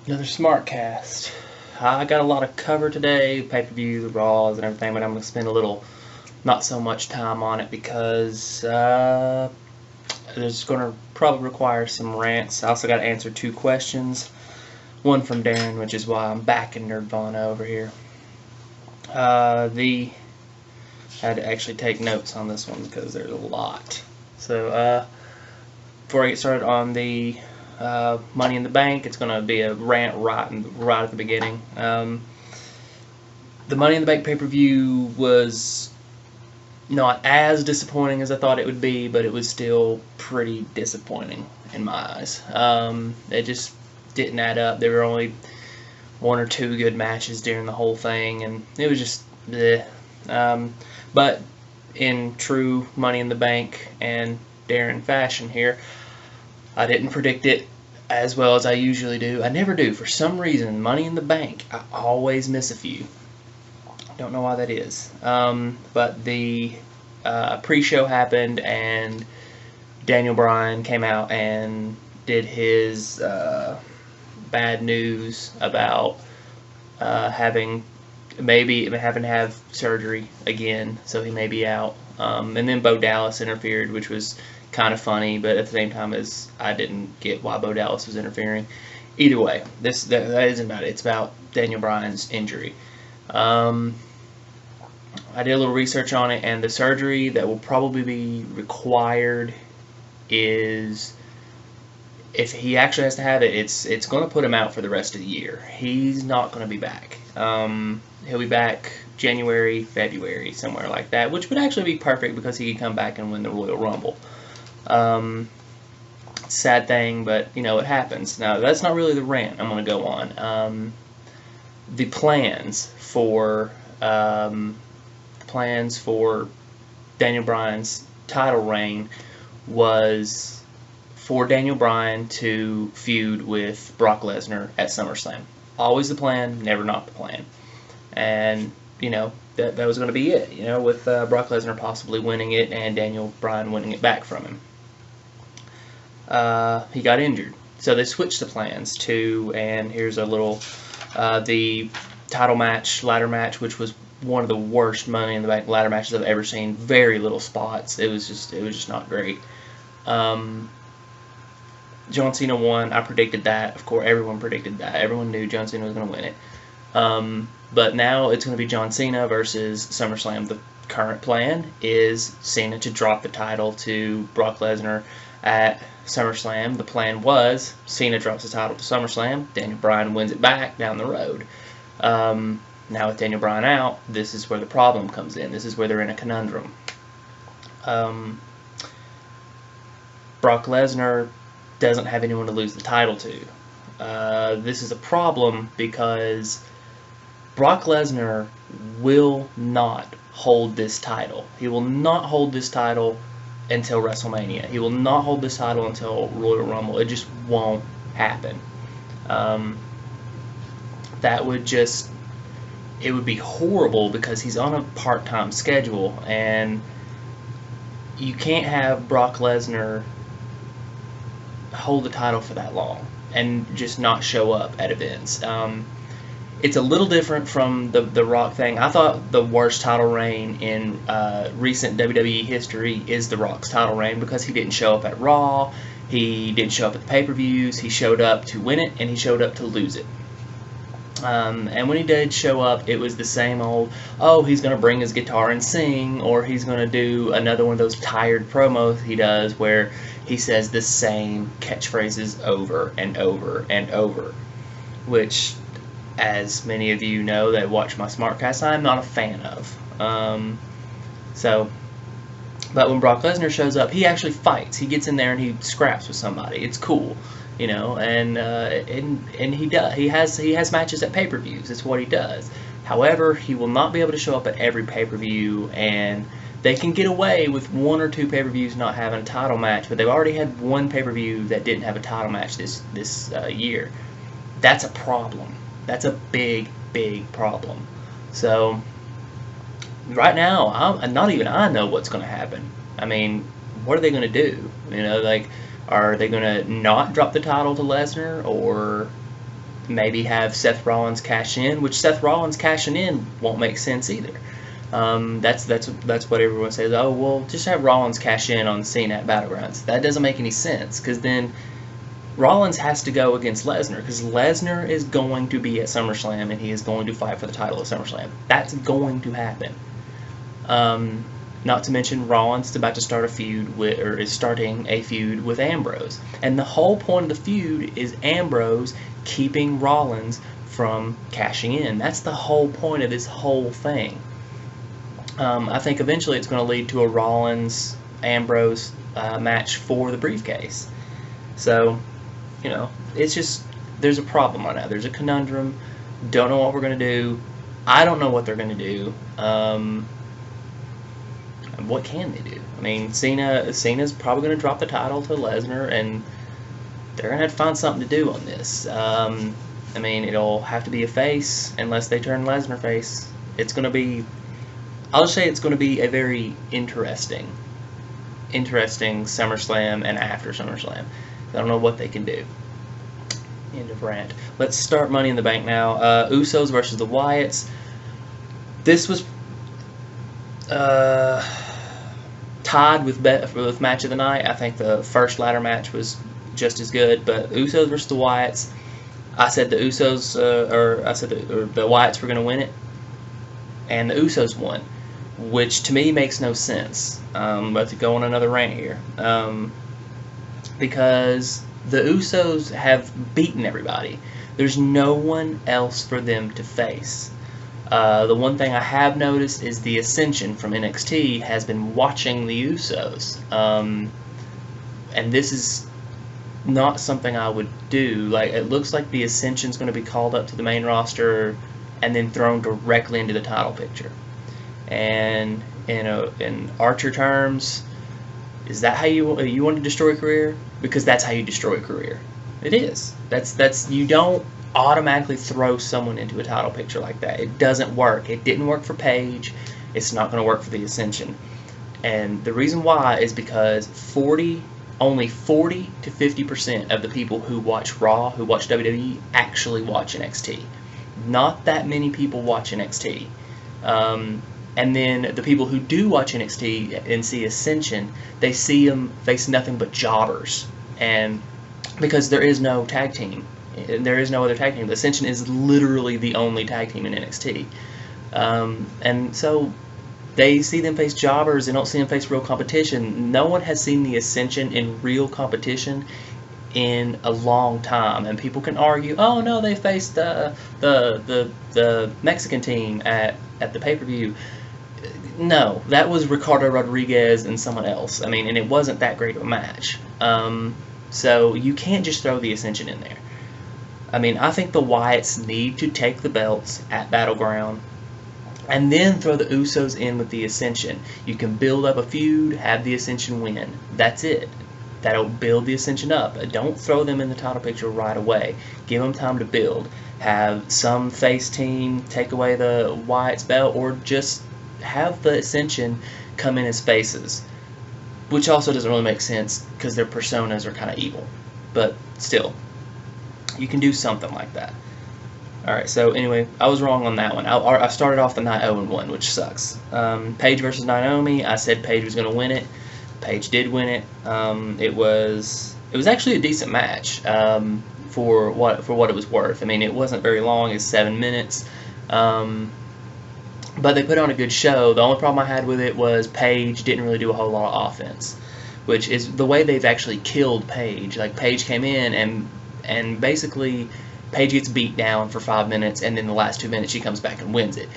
Another SmarkCast. I got a lot of cover today, pay-per-view, the Raws, and everything, but I'm going to spend a little, not so much time on it because there's going to probably require some rants. I also got to answer 2 questions. One from Darren, which is why I'm back in Nerdvana over here. I had to actually take notes on this one because there's a lot. So before I get started on the Money in the Bank, it's going to be a rant right at the beginning. The Money in the Bank pay-per-view was not as disappointing as I thought it would be, but it was still pretty disappointing in my eyes. It just didn't add up. There were only 1 or 2 good matches during the whole thing, and it was just bleh. But in true Money in the Bank and Darren fashion here, I didn't predict it as well as I usually do. I never do. For some reason, Money in the Bank, I always miss a few. Don't know why that is. But the pre-show happened, and Daniel Bryan came out and did his bad news about having to have surgery again, so he may be out. And then Bo Dallas interfered, which was kind of funny, but at the same time, as I didn't get why Bo Dallas was interfering. Either way, that isn't about it. It's about Daniel Bryan's injury. I did a little research on it, and the surgery that will probably be required is, if he actually has to have it, it's going to put him out for the rest of the year. He's not going to be back. He'll be back January, February, somewhere like that, which would actually be perfect because he could come back and win the Royal Rumble. Sad thing, but it happens. Now, that's not really the rant I'm going to go on. The plans for Daniel Bryan's title reign was for Daniel Bryan to feud with Brock Lesnar at SummerSlam. Always the plan, never not the plan. And, that was going to be it, with Brock Lesnar possibly winning it and Daniel Bryan winning it back from him. He got injured. So they switched the plans to, and here's a little, the title match, ladder match, which was one of the worst Money in the Bank ladder matches I've ever seen. Very little spots. It was just not great. John Cena won. I predicted that. Of course, everyone predicted that. Everyone knew John Cena was going to win it. But now it's going to be John Cena versus SummerSlam. The current plan is Cena to drop the title to Brock Lesnar at SummerSlam. The plan was Cena drops the title to SummerSlam. Daniel Bryan wins it back down the road. Now with Daniel Bryan out, this is where the problem comes in. This is where they're in a conundrum. Brock Lesnar doesn't have anyone to lose the title to. This is a problem because Brock Lesnar will not hold this title. He will not hold this title until WrestleMania. He will not hold this title until Royal Rumble. It just won't happen. It would be horrible because he's on a part-time schedule, and you can't have Brock Lesnar hold the title for that long and just not show up at events. It's a little different from the Rock thing. I thought the worst title reign in recent WWE history is The Rock's title reign because he didn't show up at Raw, he didn't show up at the pay-per-views, he showed up to win it, and he showed up to lose it. And when he did show up, it was the same old, he's going to bring his guitar and sing, or he's going to do another one of those tired promos he does where he says the same catchphrases over and over and over, which, as many of you know that watch my SmarkCast, I'm not a fan of. But when Brock Lesnar shows up, he actually fights. He gets in there and he scraps with somebody. It's cool, and he does. He has matches at pay-per-views. It's what he does. However, he will not be able to show up at every pay-per-view, and they can get away with 1 or 2 pay-per-views not having a title match, but they've already had 1 pay-per-view that didn't have a title match this year. That's a problem. That's a big, big problem. So right now, not even I know what's going to happen. I mean, what are they going to do? Are they going to not drop the title to Lesnar, or maybe have Seth Rollins cash in, which Seth Rollins cashing in won't make sense either. That's what everyone says. Oh, well, just have Rollins cash in on Cena at Battlegrounds. That doesn't make any sense, because then Rollins has to go against Lesnar, because Lesnar is going to be at SummerSlam and he is going to fight for the title at SummerSlam. That's going to happen. Not to mention Rollins is about to start a feud with, or is starting a feud with Ambrose, and the whole point of the feud is Ambrose keeping Rollins from cashing in. That's the whole point of this whole thing. I think eventually it's going to lead to a Rollins-Ambrose match for the briefcase. So, you know, it's just, there's a problem right now. There's a conundrum. Don't know what we're going to do. I don't know what they're going to do. What can they do? I mean, Cena's probably going to drop the title to Lesnar, and they're going to have to find something to do on this. I mean, it'll have to be a face, unless they turn Lesnar face. It's going to be, I'll just say it's going to be a very interesting SummerSlam and after SummerSlam. I don't know what they can do. End of rant. Let's start Money in the Bank now. Usos versus the Wyatts. This was tied with match of the night. I think the first ladder match was just as good, but Usos versus the Wyatts. I said the Usos, the Wyatts were going to win it, and the Usos won, which to me makes no sense. But to go on another rant here, because the Usos have beaten everybody. There's no one else for them to face. The one thing I have noticed is the Ascension from NXT has been watching the Usos. And this is not something I would do. Like, it looks like the Ascension's going to be called up to the main roster and then thrown directly into the title picture. And in Archer terms, is that how you want to destroy a career? Because that's how you destroy a career. It is. That's you don't automatically throw someone into a title picture like that. It doesn't work. It didn't work for Paige. It's not going to work for the Ascension. And the reason why is because only 40 to 50% of the people who watch Raw, who watch WWE, actually watch NXT. Not that many people watch NXT. And then the people who do watch NXT and see Ascension, they see them face nothing but jobbers. And because there is no tag team. There is no other tag team. The Ascension is literally the only tag team in NXT. And so they see them face jobbers. They don't see them face real competition. No one has seen the Ascension in real competition in a long time. And people can argue, oh no, they faced the Mexican team at the pay-per-view. No, that was Ricardo Rodriguez and someone else. I mean, and it wasn't that great of a match. So you can't just throw the Ascension in there. I mean, I think the Wyatts need to take the belts at Battleground and then throw the Usos in with the Ascension. You can build up a feud, have the Ascension win. That's it. That'll build the Ascension up. Don't throw them in the title picture right away. Give them time to build. Have some face team take away the Wyatts belt, or just have the Ascension come in as faces. Which also doesn't really make sense because their personas are kind of evil. But still, you can do something like that. Alright, so anyway, I was wrong on that one. I started off the night 0-1, which sucks. Paige versus Naomi, I said Paige was going to win it. Paige did win it. It was actually a decent match for what it was worth. I mean, it wasn't very long. It's 7 minutes. But they put on a good show. The only problem I had with it was Paige didn't really do a whole lot of offense, which is the way they've actually killed Paige. Like, Paige came in and basically Paige gets beat down for 5 minutes, and then the last 2 minutes she comes back and wins it.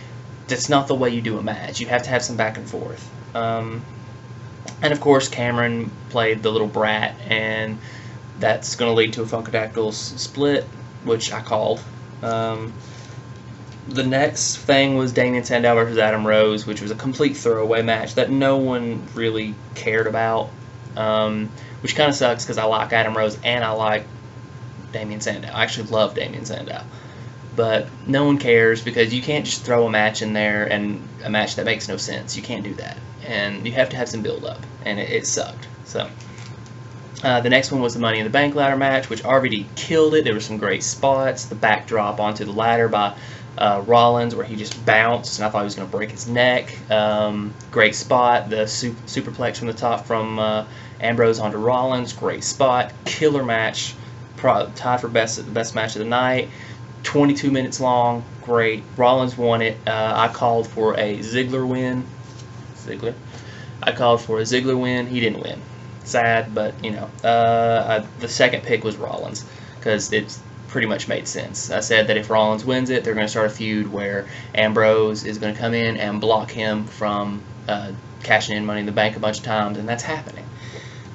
That's not the way you do a match. You have to have some back and forth. And of course, Cameron played the little brat, and that's going to lead to a Funkadactyls split, which I called. The next thing was Damien Sandow versus Adam Rose, which was a complete throwaway match that no one really cared about, which kind of sucks because I like Adam Rose and I like Damien Sandow. I actually love Damien Sandow. But no one cares because you can't just throw a match in there, and a match that makes no sense. You can't do that. And you have to have some build-up, and it sucked. So, The next one was the Money in the Bank ladder match, which RVD killed it. There were some great spots. The backdrop onto the ladder by Rollins, where he just bounced, and I thought he was going to break his neck. Great spot. The superplex from the top from Ambrose onto Rollins. Great spot. Killer match. Tied for best match of the night. 22 minutes long. Great. Rollins won it. I called for a Ziggler win. I called for a Ziggler win. He didn't win. Sad, but you know, the second pick was Rollins because it pretty much made sense. I said that if Rollins wins it, they're going to start a feud where Ambrose is going to come in and block him from cashing in Money in the Bank a bunch of times, and that's happening.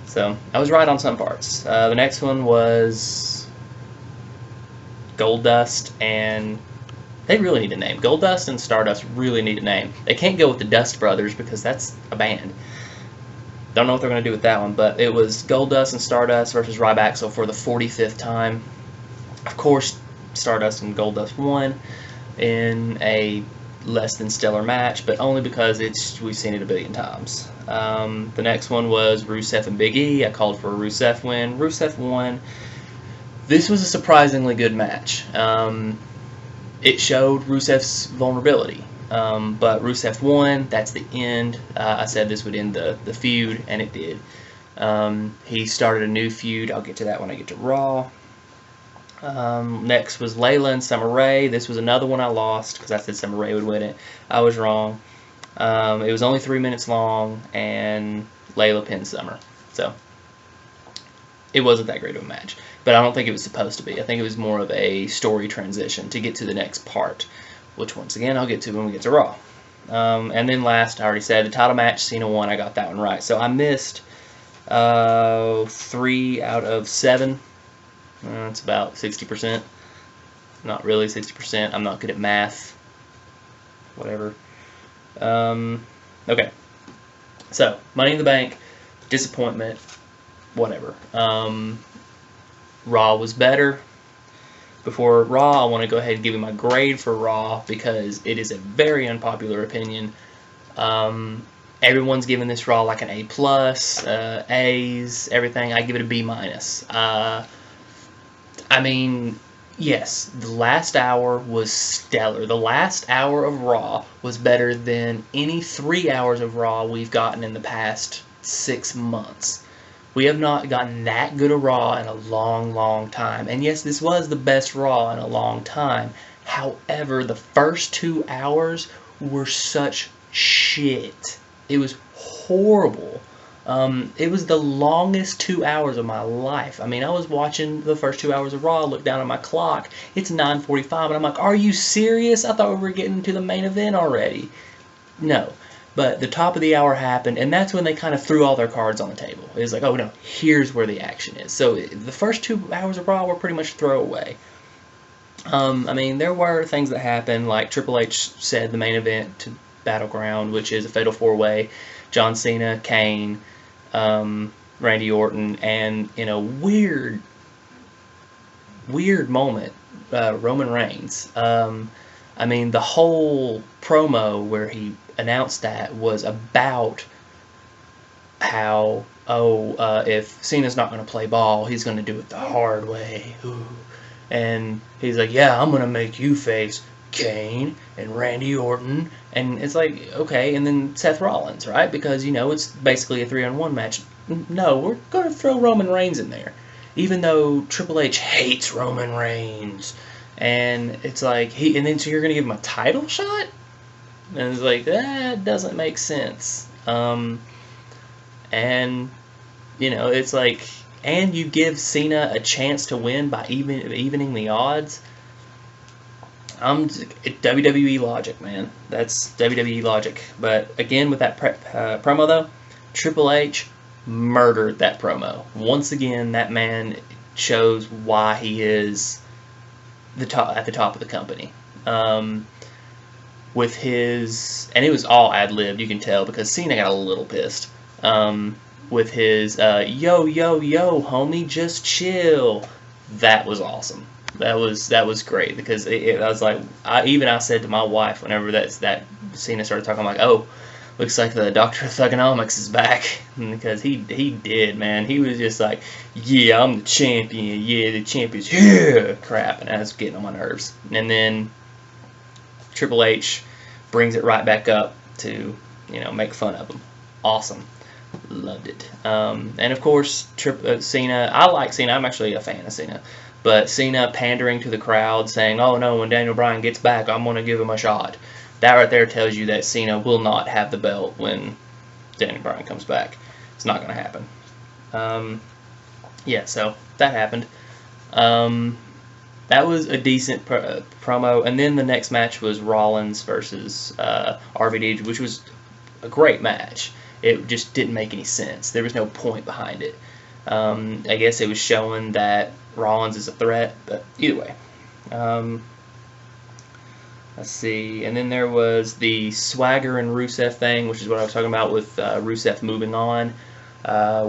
So I was right on some parts. The next one was Goldust, and they really need a name. Goldust and Stardust really need a name. They can't go with the Dust Brothers because that's a band. Don't know what they're going to do with that one, but it was Goldust and Stardust versus Ryback for the 45th time. Of course, Stardust and Goldust won in a less than stellar match, but only because we've seen it a billion times. The next one was Rusev and Big E. I called for a Rusev win. Rusev won. This was a surprisingly good match. It showed Rusev's vulnerability. But Rusev won. That's the end. I said this would end the feud, and it did. He started a new feud. I'll get to that when I get to Raw. Next was Layla and Summer Rae. This was another one I lost because I said Summer Rae would win it. I was wrong. It was only 3 minutes long, and Layla pinned Summer. So it wasn't that great of a match. But I don't think it was supposed to be. I think it was more of a story transition to get to the next part, which once again I'll get to when we get to Raw. And then last, I already said, the title match, Cena won. I got that one right. So I missed 3 out of 7. It's about 60%. Not really 60%. I'm not good at math. Whatever. Okay. So, Money in the Bank, disappointment, whatever. Raw was better. Before Raw, I want to go ahead and give you my grade for Raw because it is a very unpopular opinion. Everyone's giving this Raw like an A+, A's, everything. I give it a B-. I mean, yes, the last hour was stellar. The last hour of Raw was better than any 3 hours of Raw we've gotten in the past 6 months. We have not gotten that good a Raw in a long, long time. And yes, this was the best Raw in a long time. However, the first 2 hours were such shit. It was horrible. It was the longest 2 hours of my life. I mean, I was watching the first 2 hours of Raw, looked down at my clock. It's 9:45, and I'm like, are you serious? I thought we were getting to the main event already. No. But the top of the hour happened, and that's when they kind of threw all their cards on the table. It was like, oh no, here's where the action is. So the first 2 hours of Raw were pretty much throwaway. I mean, there were things that happened, like Triple H said the main event to Battleground, which is a Fatal 4-Way. John Cena, Kane, Randy Orton, and in a weird moment, Roman Reigns. I mean, the whole promo where he announced that was about how, if Cena's not going to play ball, he's going to do it the hard way. Ooh. And he's like, yeah, I'm going to make you face Kane and Randy Orton. And it's like, okay, and then Seth Rollins, right? Because, you know, it's basically a 3-on-1 match. No, we're going to throw Roman Reigns in there. Even though Triple H hates Roman Reigns. And it's like, and then so you're going to give him a title shot? And it's like, that doesn't make sense. And, you know, it's like, and you give Cena a chance to win by evening the odds. WWE logic, man. That's WWE logic. But again, with that promo, though, Triple H murdered that promo. Once again, that man shows why he is at the top of the company. With his, and it was all ad-libbed, you can tell, because Cena got a little pissed. With his, yo, homie, just chill. That was awesome. That was great, because I was like, I said to my wife whenever that Cena started talking, I'm like, oh, looks like the Doctor of Thugonomics is back, because he did, man. He was just like, yeah, I'm the champion, yeah, the champion's here, crap, and that was getting on my nerves. And then Triple H brings it right back up to, you know, make fun of him. Awesome. Loved it. And of course, Cena, I like Cena, I'm actually a fan of Cena, but Cena pandering to the crowd, saying, oh no, when Daniel Bryan gets back, I'm going to give him a shot. That right there tells you that Cena will not have the belt when Daniel Bryan comes back. It's not going to happen. Yeah, so that happened. That was a decent promo. And then the next match was Rollins versus RVD, which was a great match. It just didn't make any sense. There was no point behind it. I guess it was showing that Rollins is a threat, but either way. Let's see, and then there was the Swagger and Rusev thing, which is what I was talking about with Rusev moving on.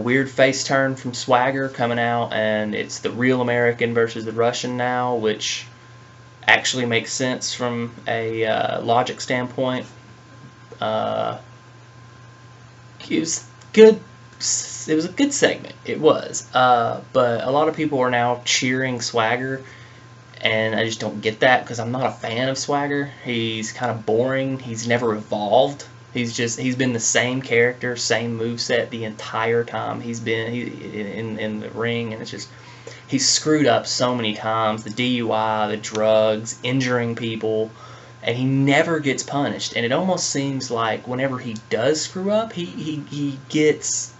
Weird face turn from Swagger coming out, and it's the real American versus the Russian now, which actually makes sense from a logic standpoint. It was good. It was a good segment. It was, but a lot of people are now cheering Swagger. And I just don't get that because I'm not a fan of Swagger. He's kind of boring. He's never evolved. He's been the same character, same moveset the entire time he's been in the ring, and it's just he's screwed up so many times. The DUI, the drugs, injuring people, and he never gets punished. And it almost seems like whenever he does screw up, he gets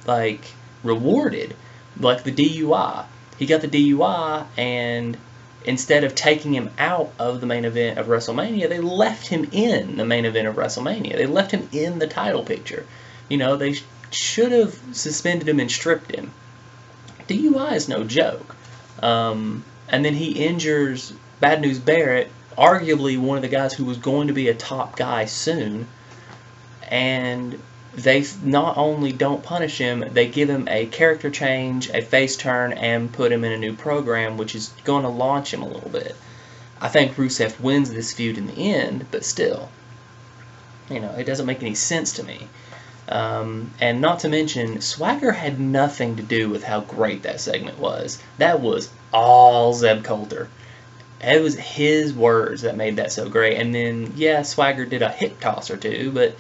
like rewarded, like the DUI. He got the DUI and instead of taking him out of the main event of WrestleMania, they left him in the main event of WrestleMania. They left him in the title picture. You know, they should have suspended him and stripped him. DUI is no joke. And then he injures Bad News Barrett, arguably one of the guys who was going to be a top guy soon. And they not only don't punish him, they give him a character change, a face turn, and put him in a new program, which is going to launch him a little bit. I think Rusev wins this feud in the end, but still, you know, it doesn't make any sense to me. And not to mention, Swagger had nothing to do with how great that segment was. That was all Zeb Coulter. It was his words that made that so great. And then, yeah, Swagger did a hip toss or two, but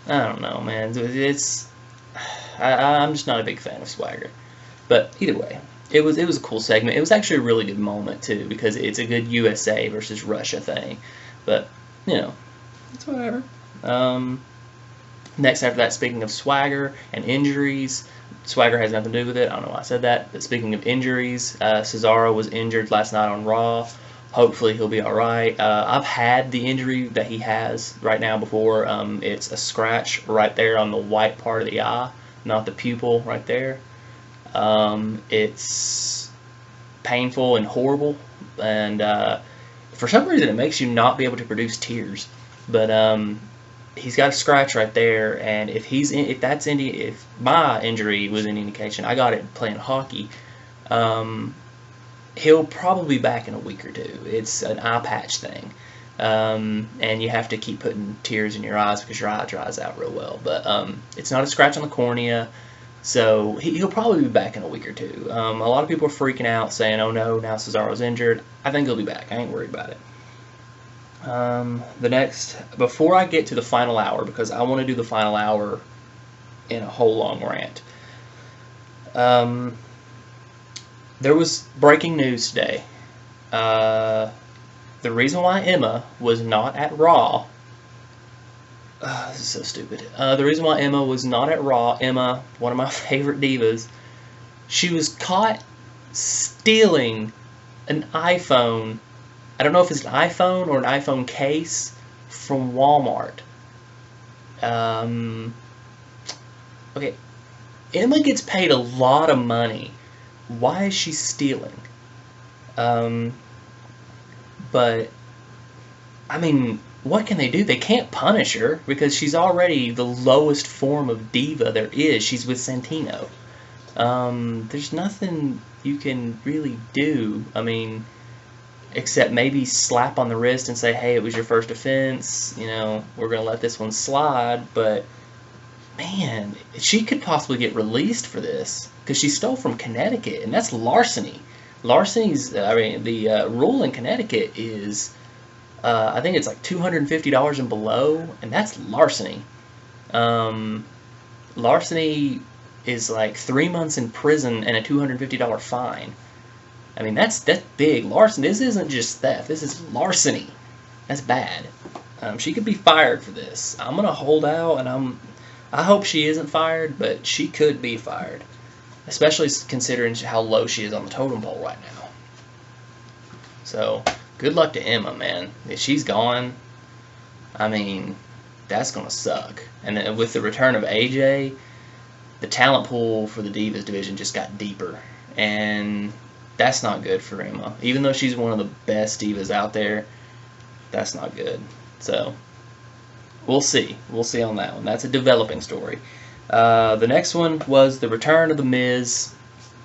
I don't know, man. I'm just not a big fan of Swagger. But either way, it was a cool segment. It was actually a really good moment too, because it's a good USA versus Russia thing. But you know, it's whatever. Next after that, speaking of Swagger and injuries, Swagger has nothing to do with it. I don't know why I said that. But speaking of injuries, Cesaro was injured last night on Raw. Hopefully he'll be alright. I've had the injury that he has right now before. It's a scratch right there on the white part of the eye, not the pupil right there. It's painful and horrible, and for some reason it makes you not be able to produce tears. But he's got a scratch right there, and if my injury was any indication, I got it playing hockey. He'll probably be back in a week or two. It's an eye patch thing. And you have to keep putting tears in your eyes because your eye dries out real well. But it's not a scratch on the cornea, so he'll probably be back in a week or two. A lot of people are freaking out, saying, oh no, now Cesaro's injured. I think he'll be back. I ain't worried about it. Before I get to the final hour, because I want to do the final hour in a whole long rant. There was breaking news today. The reason why Emma was not at Raw... this is so stupid. The reason why Emma was not at Raw, Emma, one of my favorite divas, she was caught stealing an iPhone. I don't know if it's an iPhone or an iPhone case from Walmart. Okay, Emma gets paid a lot of money. Why is she stealing? But, I mean, what can they do? They can't punish her because she's already the lowest form of diva there is. She's with Santino. There's nothing you can really do. I mean, except maybe slap on the wrist and say, hey, it was your first offense, you know, we're going to let this one slide. But man, she could possibly get released for this because she stole from Connecticut, and that's larceny. Larceny's, I mean, the rule in Connecticut is, I think it's like $250 and below, and that's larceny. Larceny is like 3 months in prison and a $250 fine. I mean, that's big. Larceny. This isn't just theft. This is larceny. That's bad. She could be fired for this. I'm gonna hold out, and I hope she isn't fired, but she could be fired, especially considering how low she is on the totem pole right now. So good luck to Emma, man. If she's gone, I mean, that's gonna suck. And then with the return of AJ, the talent pool for the Divas division just got deeper, and that's not good for Emma. Even though she's one of the best Divas out there, that's not good. So we'll see. We'll see on that one. That's a developing story. The next one was the return of The Miz.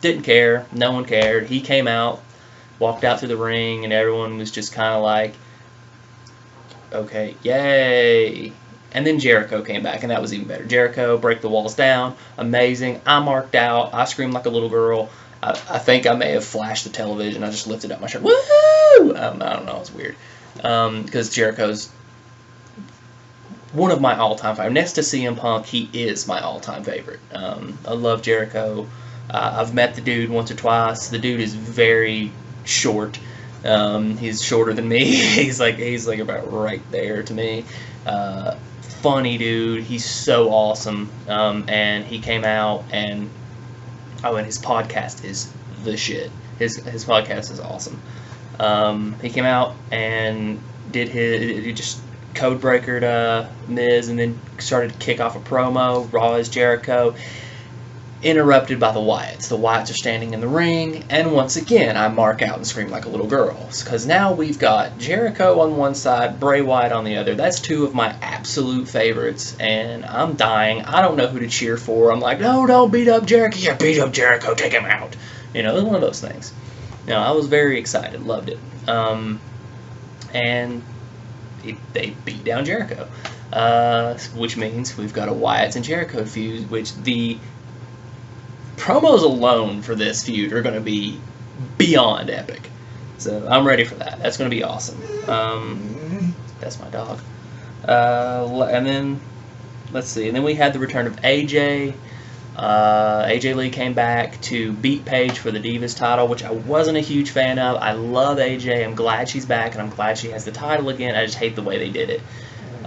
Didn't care. No one cared. He came out, walked out to the ring, and everyone was just kind of like, okay, yay. And then Jericho came back, and that was even better. Jericho, break the walls down. Amazing. I marked out. I screamed like a little girl. I think I may have flashed the television. I just lifted up my shirt. Woo! I don't know. It was weird. Because Jericho's one of my all-time favorites. Next to CM Punk, he is my all-time favorite. I love Jericho. I've met the dude once or twice. The dude is very short. He's shorter than me. he's like about right there to me. Funny dude. He's so awesome. And he came out and his podcast is the shit. His podcast is awesome. He came out and he just code breakered Miz, and then started to kick off a promo. Raw as Jericho, interrupted by the Wyatts. The Wyatts are standing in the ring, and once again I mark out and scream like a little girl, because now we've got Jericho on one side, Bray Wyatt on the other. That's two of my absolute favorites, and I'm dying. I don't know who to cheer for. I'm like, no, don't beat up Jericho. Yeah, beat up Jericho. Take him out. You know, it was one of those things. You know, I was very excited. Loved it. And they beat down Jericho, which means we've got a Wyatts and Jericho feud, which the promos alone for this feud are going to be beyond epic. So I'm ready for that. That's going to be awesome. That's my dog. And then, let's see. And then we had the return of AJ. AJ Lee came back to beat Paige for the Divas title, which I wasn't a huge fan of. I love AJ. I'm glad she's back, and I'm glad she has the title again. I just hate the way they did it.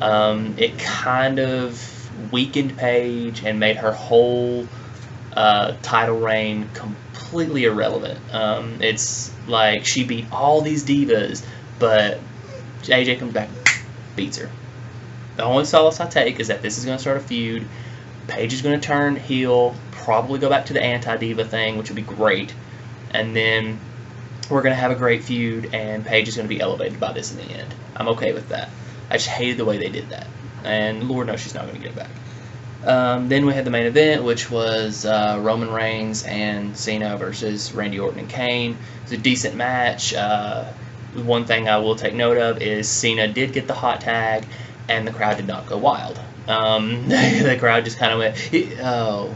It kind of weakened Paige and made her whole title reign completely irrelevant. It's like she beat all these divas, but AJ comes back, beats her. The only solace I take is that this is going to start a feud. Paige is going to turn heel, probably go back to the anti-diva thing, which would be great, and then we're going to have a great feud, and Paige is going to be elevated by this in the end. I'm okay with that. I just hated the way they did that, and Lord knows she's not going to get it back. Then we had the main event, which was Roman Reigns and Cena versus Randy Orton and Kane. It was a decent match. One thing I will take note of is Cena did get the hot tag, and the crowd did not go wild. The crowd just kind of went, oh,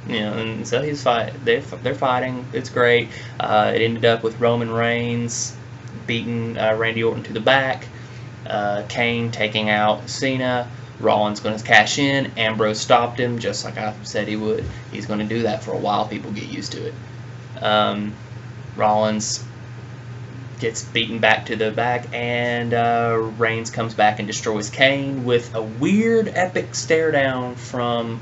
you know, and so he's they're fighting. It's great. It ended up with Roman Reigns beating Randy Orton to the back. Kane taking out Cena. Rollins going to cash in. Ambrose stopped him, just like I said he would. He's going to do that for a while. People get used to it. Rollins gets beaten back to the back, and Reigns comes back and destroys Kane with a weird epic stare down from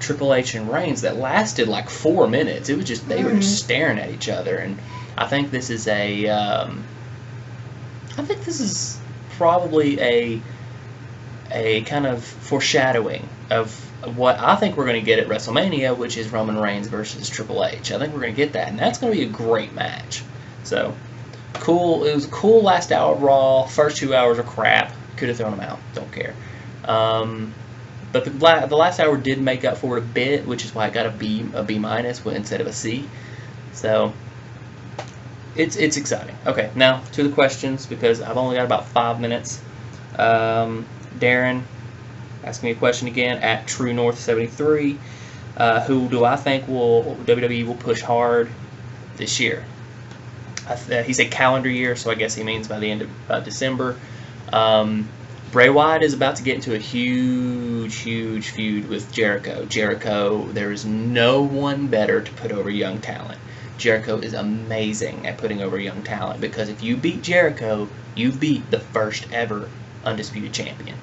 Triple H and Reigns that lasted like 4 minutes. It was just, they were just staring at each other, and I think this is probably a kind of foreshadowing of what I think we're going to get at WrestleMania, which is Roman Reigns versus Triple H. I think we're going to get that, and that's going to be a great match. So cool. It was a cool last hour of Raw. First 2 hours are crap. Could have thrown them out. Don't care. But the last hour did make up for it a bit, which is why I got a B minus instead of a C. So it's exciting. Okay, now to the questions, because I've only got about 5 minutes. Darren asked me a question again at True North 73. Who do I think WWE will push hard this year? He said calendar year, so I guess he means by the end of December. Bray Wyatt is about to get into a huge feud with Jericho. There is no one better to put over young talent. Jericho is amazing at putting over young talent, because if you beat Jericho, you beat the first ever undisputed champion.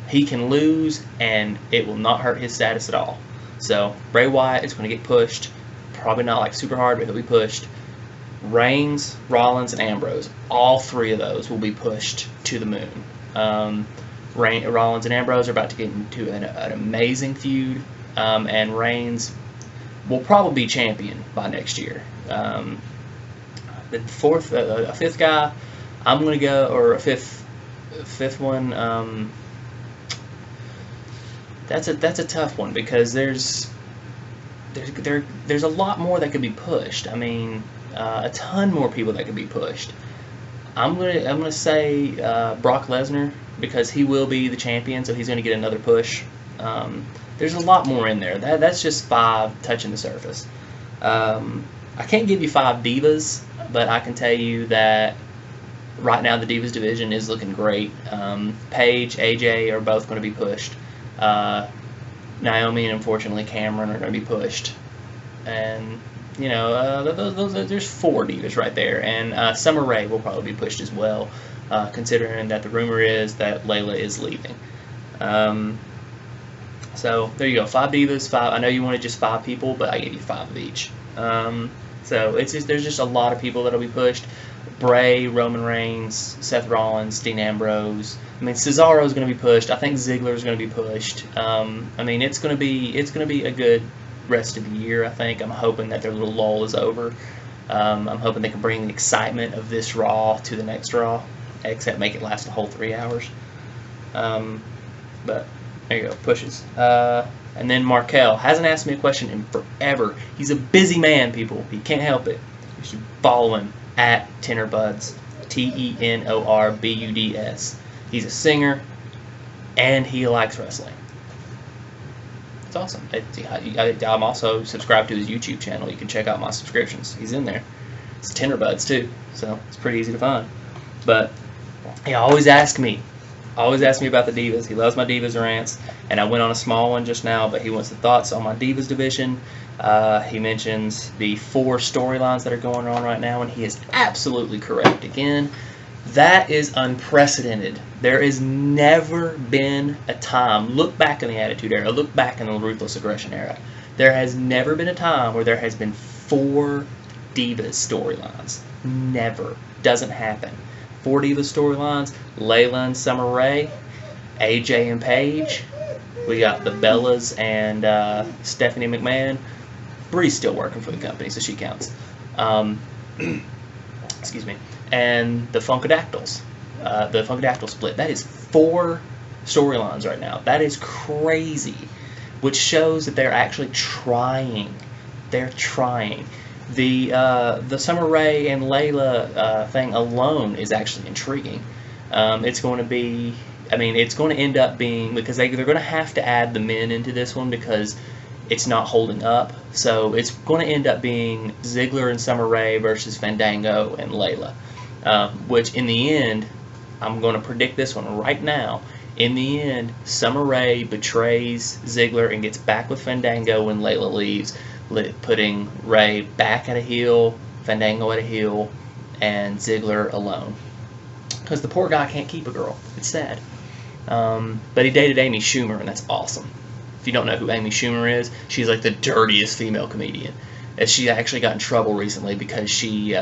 He can lose, and it will not hurt his status at all. So Bray Wyatt is going to get pushed, probably not like super hard, but he'll be pushed. Reigns, Rollins, and Ambrose, all three of those will be pushed to the moon. Rollins and Ambrose are about to get into an amazing feud, and Reigns will probably be champion by next year. The fifth guy, I'm going to go, or a fifth one. That's a tough one, because there's a lot more that could be pushed. I mean, a ton more people that could be pushed. I'm gonna say Brock Lesnar, because he will be the champion, so he's gonna get another push. There's a lot more in there. That's just 5 touching the surface. I can't give you 5 divas, but I can tell you that right now the divas division is looking great. Paige, AJ are both going to be pushed. Naomi and unfortunately Cameron are going to be pushed. And there's 4 divas right there, and Summer Rae will probably be pushed as well, considering that the rumor is that Layla is leaving. So there you go, 5 divas. 5. I know you wanted just 5 people, but I gave you 5 of each. So there's just a lot of people that'll be pushed. Bray, Roman Reigns, Seth Rollins, Dean Ambrose. I mean, Cesaro's going to be pushed. I think Ziggler's going to be pushed. I mean, it's going to be a good rest of the year. I think. I'm hoping that their little lull is over. I'm hoping they can bring the excitement of this Raw to the next Raw, except make it last a whole 3 hours. But there you go, pushes. And then Markel hasn't asked me a question in forever. He's a busy man, people. He can't help it. You should follow him at Tenorbuds, TENORBUDS. He's a singer, and he likes wrestling. It's awesome. I'm also subscribed to his YouTube channel. You can check out my subscriptions. He's in there. It's Tenorbuds too, so it's pretty easy to find. But he always asks me about the divas. He loves my divas rants, and I went on a small one just now, but he wants the thoughts on my divas division. He mentions the 4 storylines that are going on right now, and he is absolutely correct. Again, that is unprecedented. There has never been a time, look back in the Attitude Era, look back in the Ruthless Aggression Era, there has never been a time where there has been 4 divas storylines. Never. Doesn't happen. 4 divas storylines: Layla and Summer Rae, AJ and Paige. We got the Bellas and Stephanie McMahon. Brie's still working for the company, so she counts. Excuse me. And the Funkadactyls. The Funkadactyl split. That is 4 storylines right now. That is crazy. Which shows that they're actually trying. They're trying. The Summer Rae and Layla thing alone is actually intriguing. It's going to be, I mean, it's going to end up being, because they're going to have to add the men into this one because it's not holding up. So it's going to end up being Ziggler and Summer Rae versus Fandango and Layla. Which in the end, I'm going to predict this one right now. In the end, Summer Rae betrays Ziggler and gets back with Fandango when Layla leaves, putting Rae back at a heel, Fandango at a heel, and Ziggler alone. Because the poor guy can't keep a girl. It's sad. But he dated Amy Schumer, and that's awesome. If you don't know who Amy Schumer is, she's like the dirtiest female comedian. And she actually got in trouble recently because she,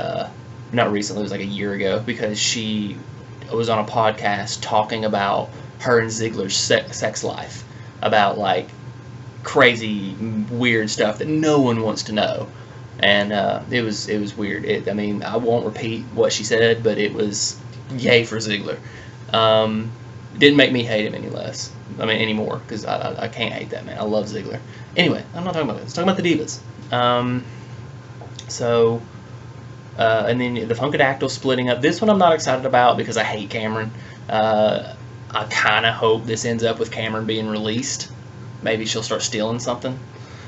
not recently, it was like a year ago, because she was on a podcast talking about her and Ziggler's sex life. About like crazy, weird stuff that no one wants to know. And it was weird. I mean, I won't repeat what she said, but it was yay for Ziggler. It didn't make me hate him anymore, because I can't hate that man. I love Ziggler. Anyway, I'm not talking about this. I'm talking about the divas. So And then the Funkadactyl splitting up. This one I'm not excited about because I hate Cameron. I kind of hope this ends up with Cameron being released. Maybe she'll start stealing something.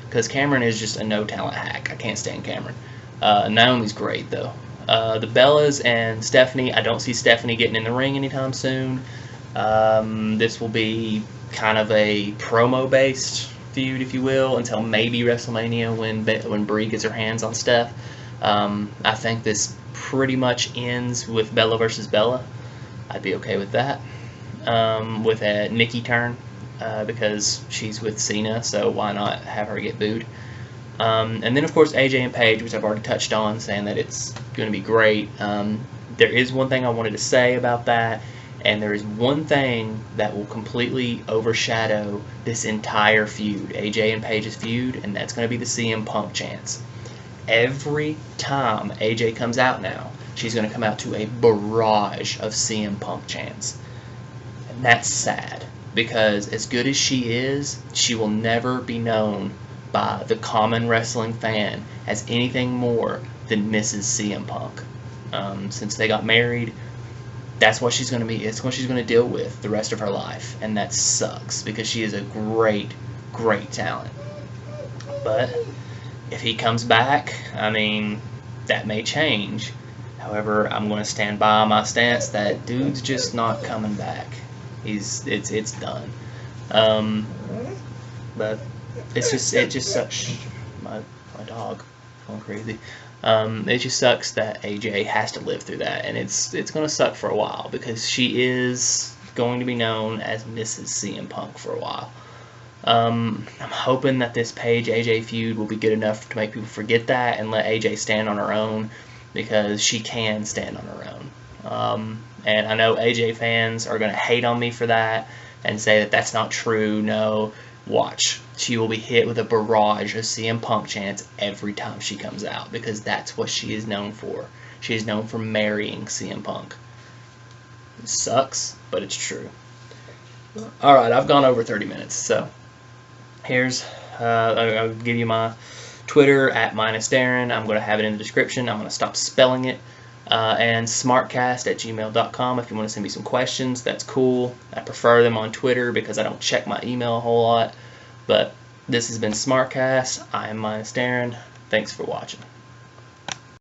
Because Cameron is just a no-talent hack. I can't stand Cameron. Naomi's great, though. The Bellas and Stephanie, I don't see Stephanie getting in the ring anytime soon. This will be kind of a promo-based feud, if you will, until maybe WrestleMania when Brie gets her hands on Steph. I think this pretty much ends with Bella versus Bella. I'd be okay with that. With a Nikki turn, because she's with Cena, so why not have her get booed? And then, of course, AJ and Paige, which I've already touched on, saying that it's going to be great. There is one thing I wanted to say about that, and there is one thing that will completely overshadow this entire feud, AJ and Paige's feud, and that's going to be the CM Punk chants. Every time AJ comes out now, she's going to come out to a barrage of CM Punk chants. And that's sad, because as good as she is, she will never be known by the common wrestling fan as anything more than Mrs. CM Punk. Since they got married, that's what she's going to be. It's what she's going to deal with the rest of her life, and that sucks because she is a great, great talent. But if he comes back, I mean, that may change. However, I'm going to stand by my stance that dude's just not coming back. It's done. But it just sucks. My dog going crazy. It just sucks that AJ has to live through that, and it's going to suck for a while because she is going to be known as Mrs. CM Punk for a while. I'm hoping that this Paige AJ feud will be good enough to make people forget that and let AJ stand on her own, because she can stand on her own. And I know AJ fans are going to hate on me for that and say that that's not true. No, watch. She will be hit with a barrage of CM Punk chants every time she comes out, because that's what she is known for. She is known for marrying CM Punk. It sucks, but it's true. Alright, I've gone over 30 minutes, so here's, I'll give you my Twitter at -Darren. I'm going to have it in the description. I'm going to stop spelling it. And SmarkCast@gmail.com if you want to send me some questions. That's cool. I prefer them on Twitter because I don't check my email a whole lot. But this has been SmarkCast. I am -Darren. Thanks for watching.